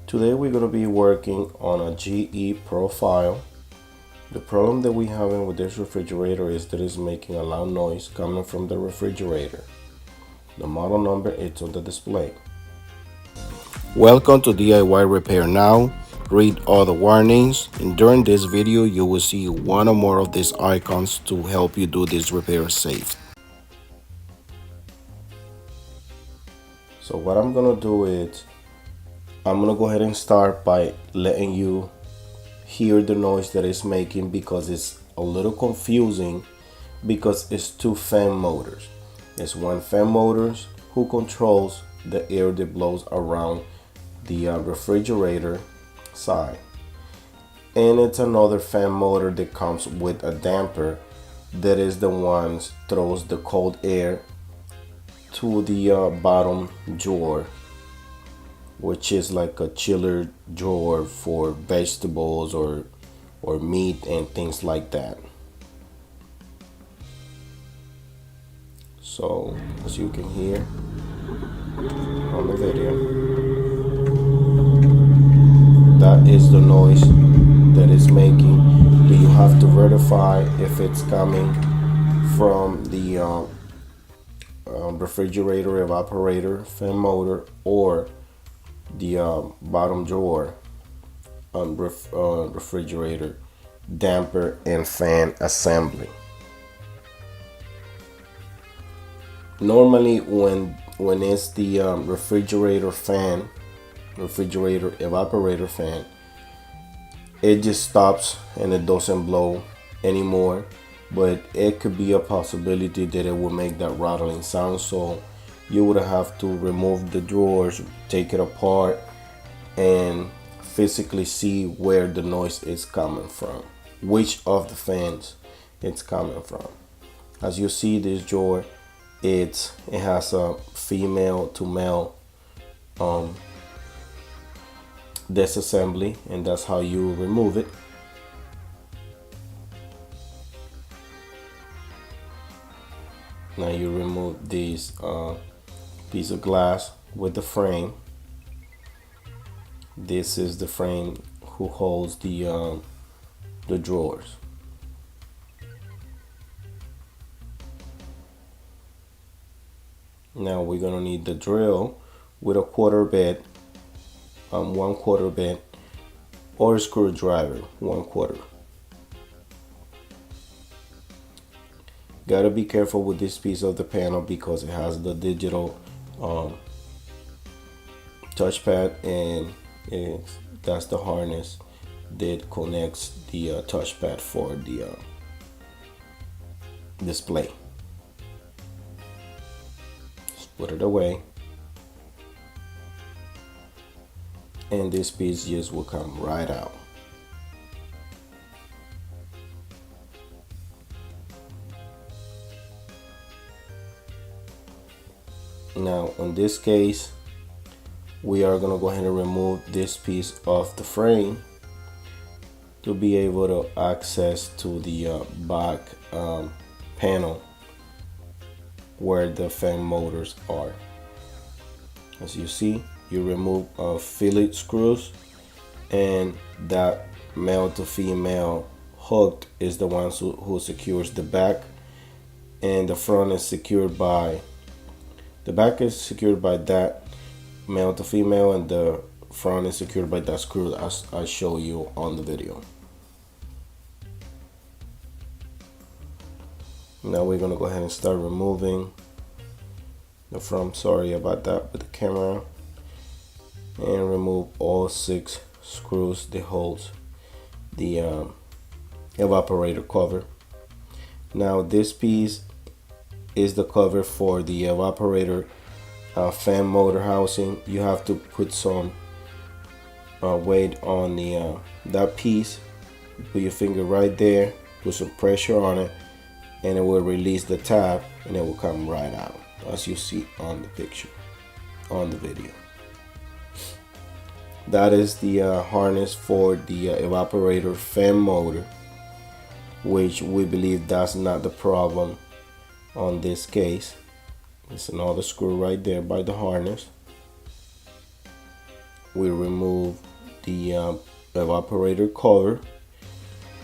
Today we're going to be working on a GE profile. The problem that we having with this refrigerator is that it's making a loud noise coming from the refrigerator. The model number is on the display. Welcome to DIY Repair Now. Read all the warnings, and during this video you will see one or more of these icons to help you do this repair safe. So what I'm gonna do is I'm gonna go ahead and start by letting you hear the noise that it's making, because it's a little confusing because it's two fan motors. It's one fan motor who controls the air that blows around the refrigerator side, and it's another fan motor that comes with a damper that is the one throws the cold air to the bottom drawer, which is like a chiller drawer for vegetables or meat and things like that. So as you can hear on the video, that is the noise that it's making. But you have to verify if it's coming from the refrigerator evaporator fan motor or the bottom drawer refrigerator damper and fan assembly. Normally when it's the refrigerator evaporator fan, it just stops and it doesn't blow anymore, but it could be a possibility that it will make that rattling sound. So you would have to remove the drawers, take it apart, and physically see where the noise is coming from, which of the fans it's coming from. As you see, this drawer, it has a female to male disassembly, and that's how you remove it. Now you remove this piece of glass with the frame. This is the frame who holds the drawers. Now we're gonna need the drill with a quarter bit, 1/4 bit, or a screwdriver, 1/4. Gotta be careful with this piece of the panel because it has the digital touchpad, and that's the harness that connects the touchpad for the display. Just put it away, and this piece just will come right out. Now in this case, we are going to go ahead and remove this piece of the frame to be able to access to the back panel where the fan motors are. As you see, you remove fillet screws, and that male to female hook is the one who secures the back, and the front is secured by the back is secured by that male to female, and the front is secured by that screw as I show you on the video. Now we're gonna go ahead and start removing the front. Sorry about that with the camera. And remove all 6 screws that holds the evaporator cover. Now this piece is the cover for the evaporator fan motor housing. You have to put some weight on the that piece. Put your finger right there, put some pressure on it, and it will release the tab, and it will come right out, as you see on the picture on the video. That is the harness for the evaporator fan motor, which we believe that's not the problem on this case. It's another screw right there by the harness. we remove the evaporator cover.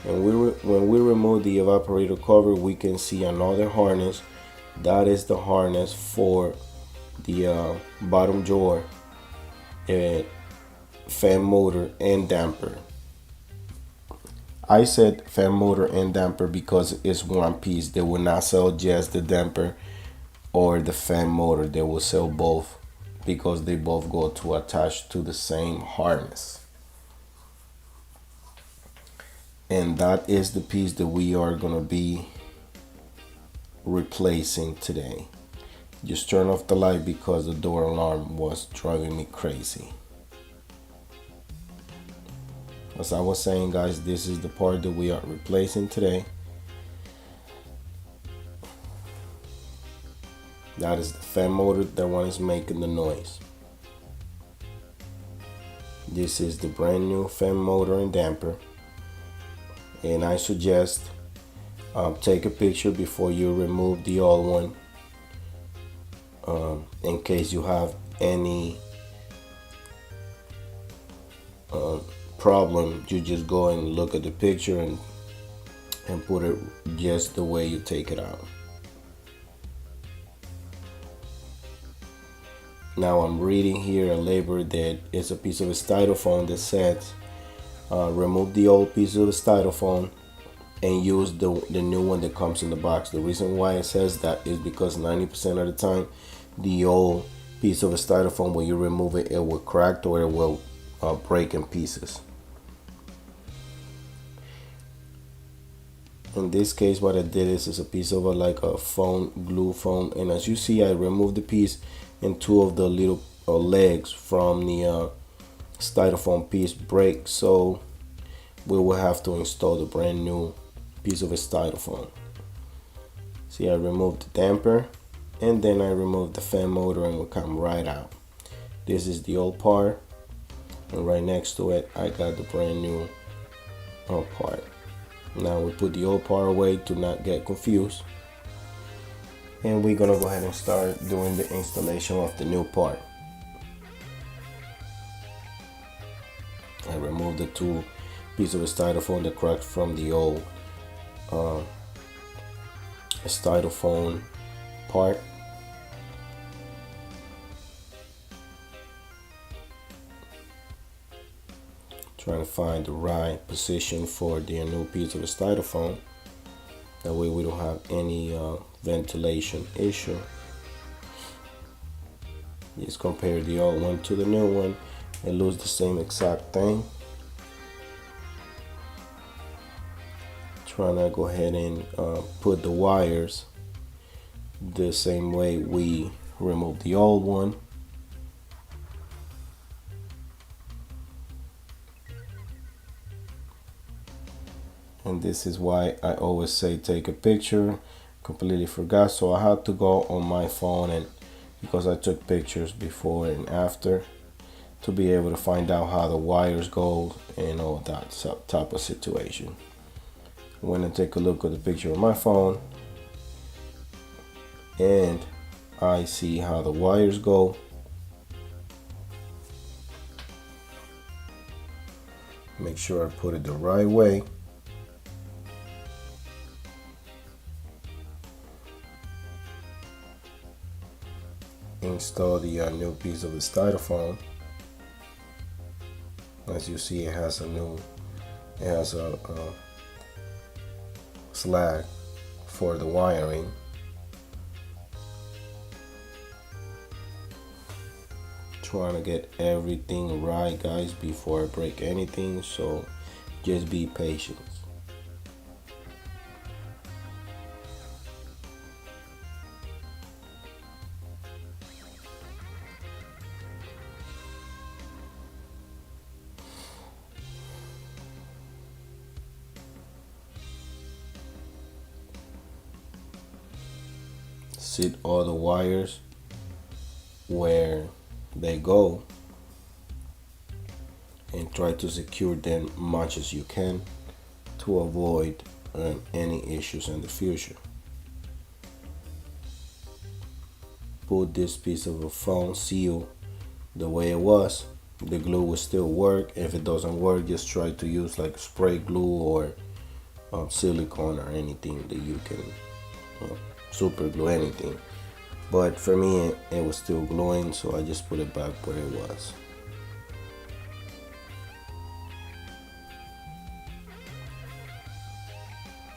And when we remove the evaporator cover, we can see another harness. That is the harness for the bottom drawer, fan motor and damper. I said fan motor and damper because it's one piece. They will not sell just the damper or the fan motor. They will sell both because they both go to attach to the same harness. And that is the piece that we are going to be replacing today. Just turn off the light because the door alarm was driving me crazy. As I was saying, guys, this is the part that we are replacing today. That is the fan motor. That one is making the noise. This is the brand new fan motor and damper. And I suggest take a picture before you remove the old one, in case you have any problem. You just go and look at the picture and put it just the way you take it out. Now I'm reading here a label that is a piece of styrofoam that says remove the old piece of styrofoam and use the new one that comes in the box. The reason why it says that is because 90% of the time the old piece of styrofoam, when you remove it, it will crack or it will break in pieces. In this case, what I did is a piece of like a foam, glue foam, and as you see, I removed the piece and two of the little legs from the styrofoam piece break, so we will have to install the brand new piece of styrofoam. See, I removed the damper and then I removed the fan motor and will come right out. This is the old part, and right next to it I got the brand new part. Now we put the old part away to not get confused, and we're gonna go ahead and start doing the installation of the new part. I removed the two pieces of styrofoam that cracked from the old styrofoam part. Trying to find the right position for the new piece of styrofoam. That way we don't have any ventilation issue. Just compare the old one to the new one. It looks the same exact thing. Trying to go ahead and put the wires the same way we removed the old one. And this is why I always say take a picture. Completely forgot, so I had to go on my phone, and because I took pictures before and after to be able to find out how the wires go and all that type of situation. When I take a look at the picture on my phone and I see how the wires go, make sure I put it the right way. Install the new piece of the styrofoam. As you see, it has a slag for the wiring. Trying to get everything right, guys, before I break anything, so just be patient. Sit all the wires where they go and try to secure them much as you can to avoid any issues in the future. Put this piece of a foam seal the way it was the glue will still work. If it doesn't work, just try to use like spray glue or silicone or anything that you can super glue anything. But for me, it was still gluing, so I just put it back where it was.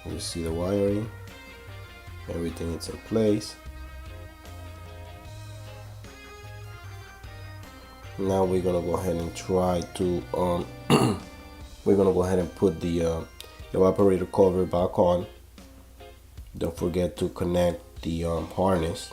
You see the wiring, everything is in place. Now we're gonna go ahead and try to we're gonna go ahead and put the evaporator cover back on. Don't forget to connect the harness.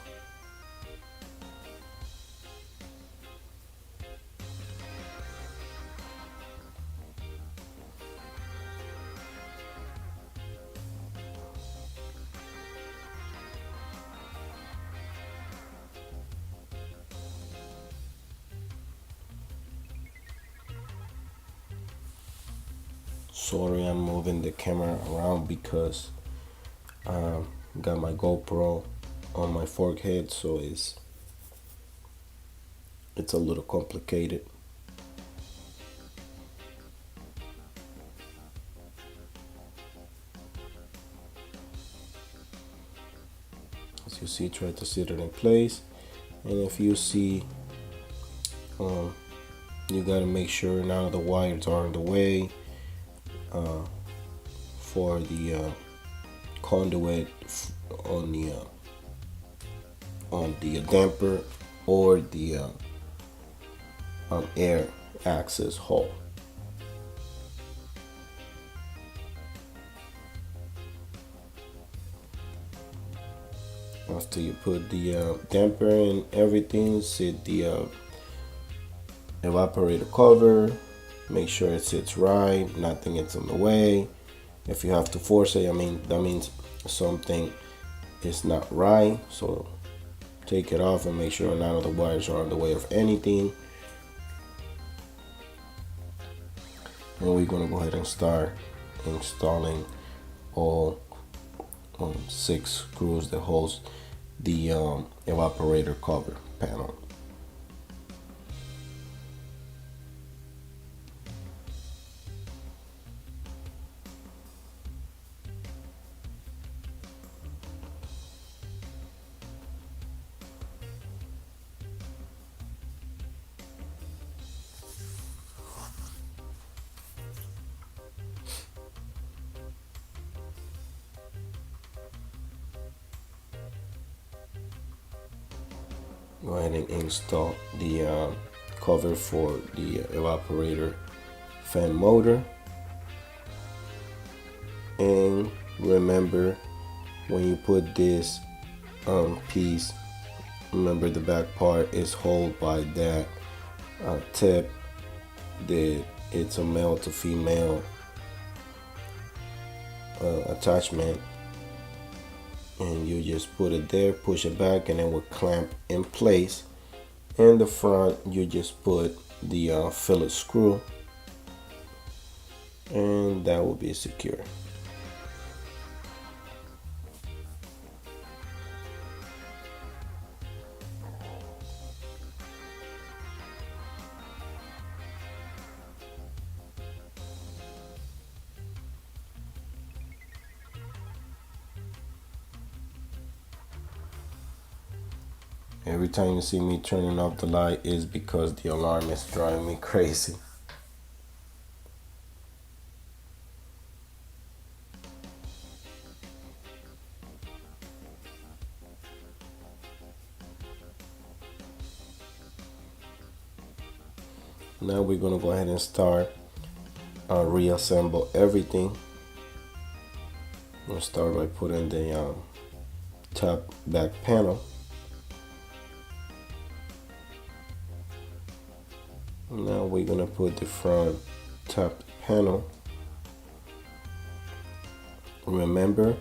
Sorry, I'm moving the camera around because got my GoPro on my fork head, so it's a little complicated. As you see, try to sit it in place, and if you see, you gotta make sure none of the wires are in the way for the conduit on the damper or the air access hole. After you put the damper and everything, set the evaporator cover, make sure it sits right, nothing gets in the way. If you have to force it, I mean, that means something is not right. So take it off and make sure none of the wires are in the way of anything. And we're gonna go ahead and start installing all 6 screws that holds the evaporator cover panel. Go ahead and install the cover for the evaporator fan motor. And remember, when you put this piece, remember the back part is held by that tip that it's a male to female attachment, and you just put it there, push it back, and it will clamp in place. In the front, you just put the fillet screw, and that will be secure. Every time you see me turning off the light is because the alarm is driving me crazy. Now we're gonna go ahead and start reassemble everything. I'm gonna start by putting the top back panel. Now we're gonna put the front top panel. Remember,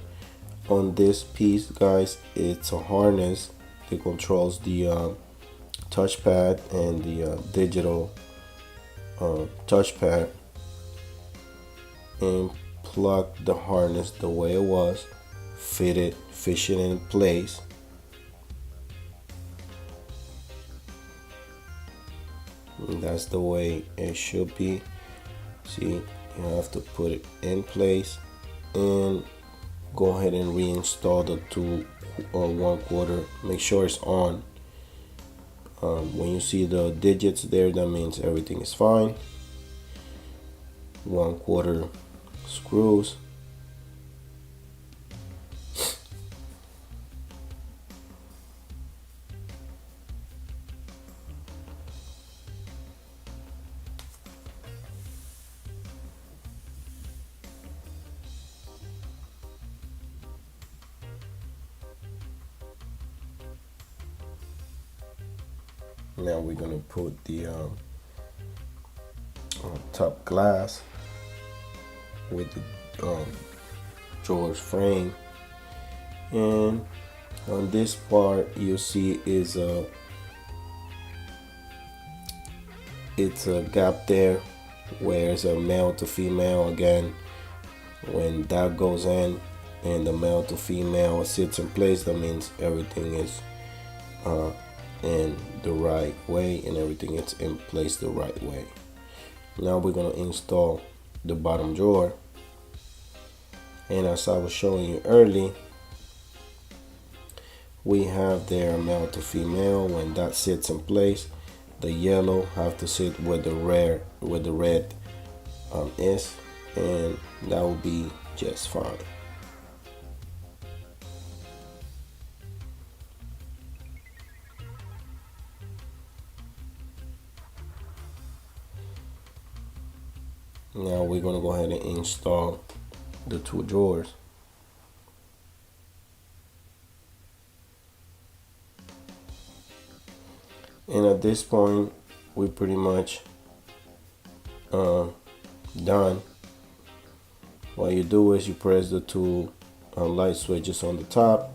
on this piece, guys, it's a harness that controls the touchpad and the digital touchpad, and plug the harness the way it was, fish it in place. And That's the way it should be. See, you have to put it in place and go ahead and reinstall the 2 or 1/4. Make sure it's on. When you see the digits there, that means everything is fine. 1/4 screws. Now we're gonna put the top glass with the drawers frame, and on this part you see is it's a gap there where it's a male to female. Again, when that goes in and the male to female sits in place, that means everything is in the right way and everything is in place the right way. Now we're going to install the bottom drawer, and as I was showing you early, we have there male to female. When that sits in place, the yellow have to sit where the red is, and that will be just fine. Now we're going to go ahead and install the 2 drawers. And at this point, we're pretty much done. What you do is you press the 2 light switches on the top,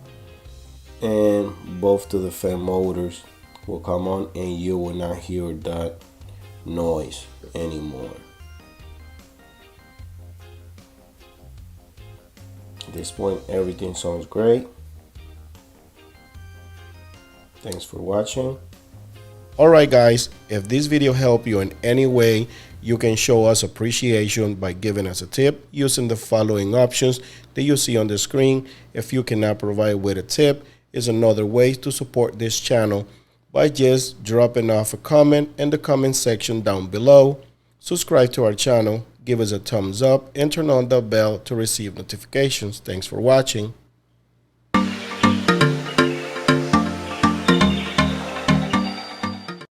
and both of the fan motors will come on, and you will not hear that noise anymore. At this point, everything sounds great. Thanks for watching. Alright guys, if this video helped you in any way, you can show us appreciation by giving us a tip using the following options that you see on the screen. If you cannot provide with a tip, is another way to support this channel by just dropping off a comment in the comment section down below. Subscribe to our channel, give us a thumbs up, and turn on the bell to receive notifications. Thanks for watching.